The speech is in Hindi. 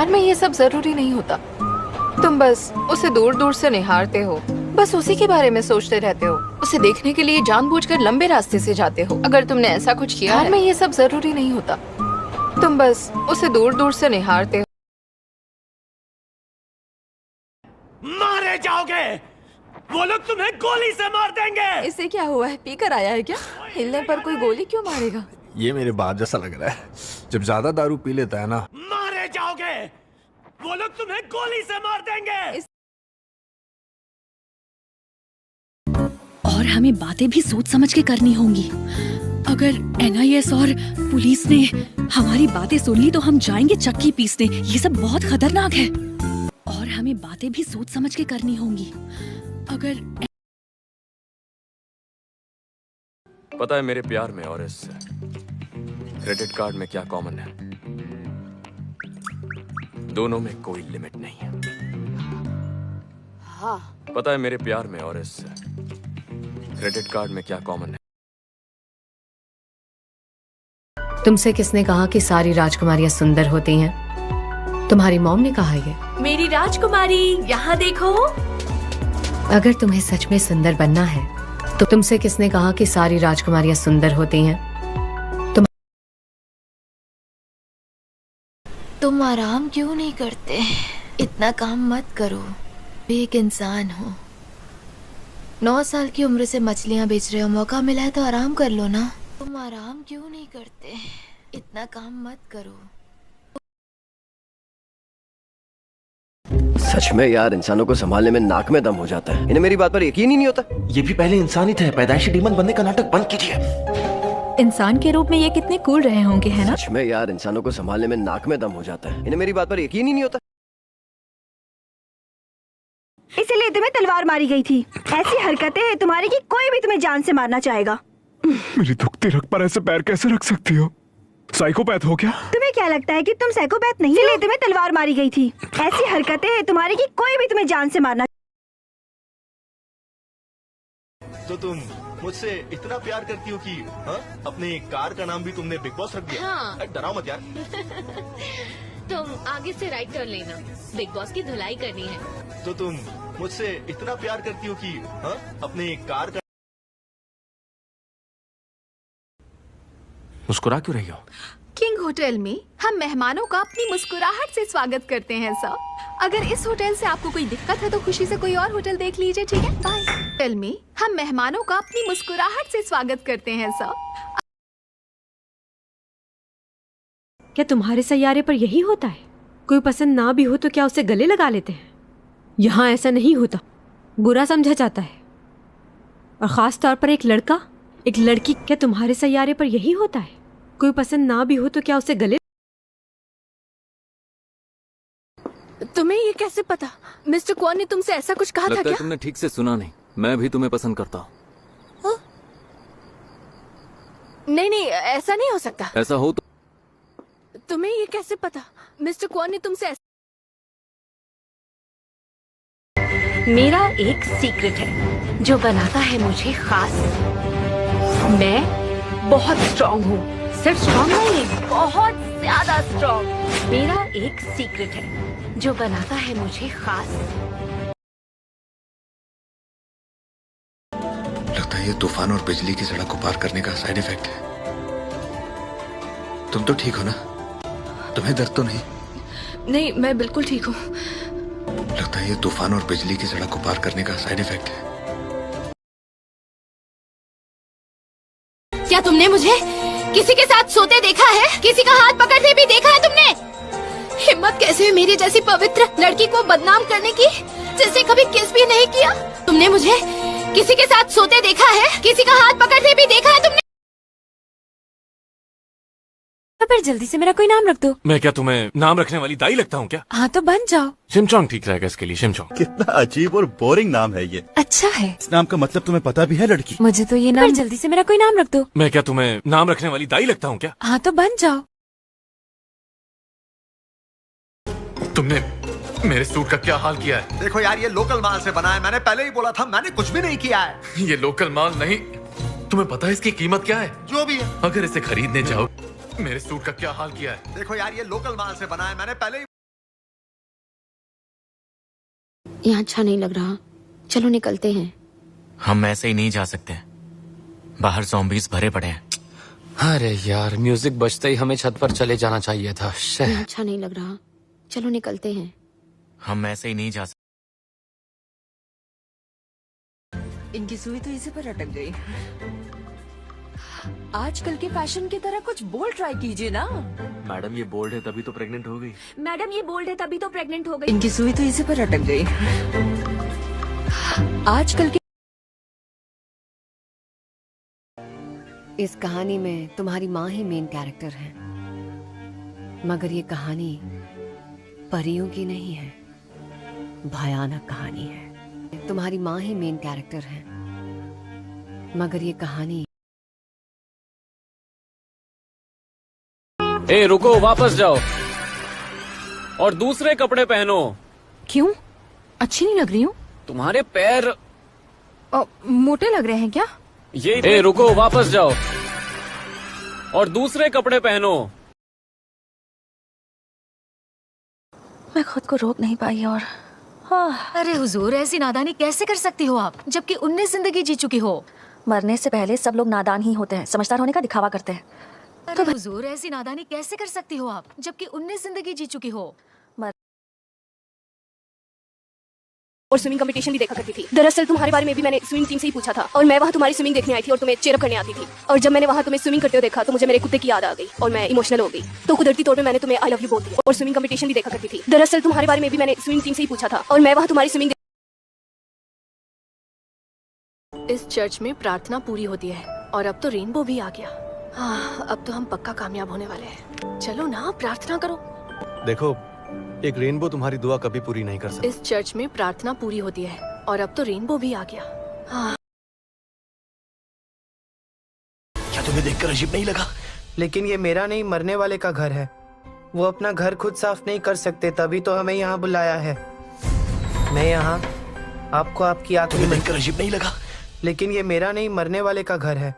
प्यार में ये सब जरूरी नहीं होता। तुम बस उसे दूर दूर से निहारते हो, बस उसी के बारे में सोचते रहते हो, उसे देखने के लिए जानबूझकर लंबे रास्ते से जाते हो। अगर तुमने ऐसा कुछ किया है, में ये सब जरूरी नहीं होता। तुम बस उसे दूर दूर से निहारते हो। मारे जाओगे, वो लोग तुम्हें गोली से मार देंगे। इसे क्या हुआ है, पीकर आया है क्या? हिलने पर कोई गोली क्यों मारेगा? ये मेरे बाप जैसा लग रहा है। जब ज्यादा दारू पी लेता है ना, मारे जाओगे, वो लोग तुम्हें गोली से मार देंगे। और हमें बातें भी सोच समझ के करनी होंगी। अगर NIS और पुलिस ने हमारी बातें सुन ली तो हम जाएंगे चक्की पीसने। ये सब बहुत खतरनाक है और हमें बातें भी सोच समझ के करनी होंगी। अगर पता है मेरे प्यार में और इस क्रेडिट कार्ड में क्या कॉमन है? दोनों में कोई लिमिट नहीं है। हाँ। पता है मेरे प्यार में और इस क्रेडिट कार्ड में क्या कॉमन है? तुमसे किसने कहा कि सारी राजकुमारियां सुंदर होती हैं? तुम्हारी मॉम ने कहा ये। मेरी राजकुमारी यहाँ देखो। अगर तुम्हें सच में सुंदर बनना है तो तुमसे किसने कहा कि सारी राजकुमारियां सुंदर होती हैं? तुम आराम क्यों नहीं करते? इतना काम मत करो, एक इंसान हो। 9 साल की उम्र से मछलियां बेच रहे हो, मौका मिला है तो आराम कर लो ना। तुम आराम क्यों नहीं करते? इतना काम मत करो। सच में यार, इंसानों को संभालने में नाक में दम हो जाता है। इन्हें मेरी बात पर यकीन ही नहीं होता। ये भी पहले इंसान ही थे। पैदाइशी डीमन बनने का नाटक बंद कीजिए। इंसान के रूप में ये कितने कूल रहे होंगे, है ना? सच में यार, इंसानों को संभालने में नाक में दम हो जाता है। इन्हें मेरी बात पर यकीन ही नहीं होता। इसीलिए तुम्हें तलवार मारी गई थी। ऐसी हरकतें हैं तुम्हारी कि कोई भी तुम्हें जान से मारना चाहेगा। मेरी दुखती रग पर ऐसे पैर कैसे रख सकती हो? साइकोपैथ हो क्या? तुम्हें क्या लगता है कि तुम साइकोपैथ नहीं हो? इसलिए तुम्हें तलवार मारी गई थी। ऐसी हरकतें हैं तुम्हारी कि कोई भी तुम्हें जान से मारना। तो तुम मुझसे इतना प्यार करती हो कि अपने कार का नाम भी तुमने बिग बॉस रख दिया। हाँ। डराओ मत यार। तुम आगे से राइट टर्न लेना, बिग बॉस की धुलाई करनी है। तो तुम मुझसे इतना प्यार करती हो कि अपने कार का। मुस्कुरा क्यों रही हो? किंग होटल में हम मेहमानों का अपनी मुस्कुराहट से स्वागत करते हैं सर। अगर इस होटल से आपको कोई दिक्कत है तो खुशी से कोई और होटल देख लीजिए, ठीक है? बाय। होटल में हम मेहमानों का अपनी मुस्कुराहट से स्वागत करते हैं सर। क्या तुम्हारे सैयारे पर यही होता है? कोई पसंद ना भी हो तो क्या उसे गले लगा लेते हैं? यहाँ ऐसा नहीं होता, बुरा समझा जाता है। और खास तौर पर एक लड़का, एक लड़की। क्या तुम्हारे सैयारे पर यही होता है? कोई पसंद ना भी हो तो क्या उसे गले। तुम्हें ये कैसे पता? मिस्टर क्वान ने तुमसे ऐसा कुछ कहा था क्या? तुमने ठीक से सुना नहीं। मैं भी तुम्हें पसंद करता हूँ। नहीं, ऐसा नहीं हो सकता। ऐसा हो तो तुम्हें ये कैसे पता? मिस्टर क्वान ने तुमसे ऐसा। मेरा एक सीक्रेट है जो बनाता है मुझे खास। मैं बहुत स्ट्रॉन्ग हूँ। सिर्फ स्ट्रॉन्ग नहीं, बहुत ज्यादा स्ट्रॉन्ग। मेरा एक सीक्रेट है जो बनाता है मुझे खास। लगता है ये तूफान और बिजली की सड़क को पार करने का साइड इफेक्ट है। तुम तो ठीक हो ना? तुम्हें दर्द तो नहीं? नहीं, मैं बिल्कुल ठीक हूँ। लगता है ये तूफान और बिजली की सड़क को पार करने का साइड इफेक्ट है। क्या तुमने मुझे किसी के साथ सोते देखा है? किसी का हाथ पकड़ते भी देखा है तुमने? हिम्मत कैसे है मेरी जैसी पवित्र लड़की को बदनाम करने की, जिससे कभी किस भी नहीं किया? तुमने मुझे किसी के साथ सोते देखा है? किसी का हाथ पकड़ते भी देखा है तुमने? फिर जल्दी से मेरा कोई नाम रख दो। मैं क्या तुम्हें नाम रखने वाली दाई लगता हूँ क्या? हाँ तो बन जाओ। शिमचोंग ठीक रहेगा इसके लिए। शिमचोंग। कितना अजीब और बोरिंग नाम है ये। अच्छा है। इस नाम का मतलब तुम्हें पता भी है लड़की? मुझे तो ये नाम। फिर जल्दी से मेरा कोई नाम रख दो। मैं क्या तुम्हें नाम रखने वाली दाई लगता हूँ क्या? हाँ तो बन जाओ। तुमने मेरे सूट का क्या हाल किया है? देखो यार, ये लोकल माल से बना है। मैंने पहले ही बोला था, मैंने कुछ भी नहीं किया है। ये लोकल माल नहीं। तुम्हें पता है इसकी कीमत क्या है? जो भी है। अगर इसे खरीदने जाओ, मेरे सूट का क्या हाल किया है? देखो यार, ये लोकल माल से बना है। मैंने पहले ही यहाँ अच्छा नहीं लग रहा, चलो निकलते हैं। हम ऐसे ही नहीं जा सकते, बाहर ज़ॉम्बीज़ भरे पड़े हैं। अरे यार, म्यूजिक बजते ही हमें छत पर चले जाना चाहिए था। यहाँ अच्छा नहीं लग रहा, चलो निकलते हैं। हम ऐसे ही नहीं जा सकते। इनकी सुई तो इसी पर अटक गई। आजकल के फैशन की तरह कुछ बोल्ड ट्राई कीजिए ना। मैडम ये बोल्ड है तभी तो प्रेग्नेंट हो गई। मैडम ये बोल्ड है तभी तो प्रेग्नेंट हो गई। इनकी सुई तो इसी पर अटक गई। आजकल के इस कहानी में तुम्हारी माँ ही मेन कैरेक्टर है, मगर ये कहानी परियों की नहीं है, भयानक कहानी है। तुम्हारी माँ ही मेन कैरेक्टर है, मगर ये कहानी। ए रुको, वापस जाओ और दूसरे कपड़े पहनो। क्यों? अच्छी नहीं लग रही हूँ? तुम्हारे पैर मोटे लग रहे हैं क्या? ये ए रुको, वापस जाओ और दूसरे कपड़े पहनो। मैं खुद को रोक नहीं पाई और अरे हुजूर, ऐसी नादानी कैसे कर सकती हो आप, जबकि 19 जिंदगी जी चुकी हो। मरने से पहले सब लोग नादान ही होते हैं, समझदार होने का दिखावा करते हैं। अरे हुजूर, ऐसी नादानी कैसे कर सकती हो आप, जबकि 19 जिंदगी जी चुकी हो। और स्विमिंग कंपटीशन भी देखा करती थी। दरअसल तुम्हारे बारे में भी मैंने स्विमिंग टीम से ही पूछा था और मैं वहाँ तुम्हारी स्विमिंग देखने आई थी और तुम्हें चेयरअप करने आती थी। और जब मैंने वहाँ तुम्हें स्विमिंग करते हुए देखा तो मुझे मेरे कुत्ते की याद आ गई और मैं इमोशनल हो गई। तो कुदरती तौर पे मैंने तुम्हें आई लव यू बोल दी और स्विमिंग कंपटीशन भी देखा करती थी। दरअसल तुम्हारे बारे में भी मैंने स्विमिंग टीम से ही पूछा था और मैं वहाँ तुम्हारी स्विमिंग। इस चर्च में प्रार्थना पूरी होती है और अब तो रेनबो भी आ गया। अब तो हम पक्का कामयाब होने वाले हैं। चलो ना, प्रार्थना करो। देखो, एक रेनबो तुम्हारी दुआ कभी पूरी नहीं कर सकती। इस चर्च में प्रार्थना पूरी होती है और अब तो रेनबो भी आ गया। क्या तुम्हें देखकर अजीब नहीं लगा? लेकिन ये मेरा नहीं, मरने वाले का घर है। वो अपना घर खुद साफ नहीं कर सकते, तभी तो हमें यहाँ बुलाया है। मैं यहाँ आपको आपकी आंखों में देखकर अजीब नहीं लगा? लेकिन ये मेरा नहीं, मरने वाले का घर है।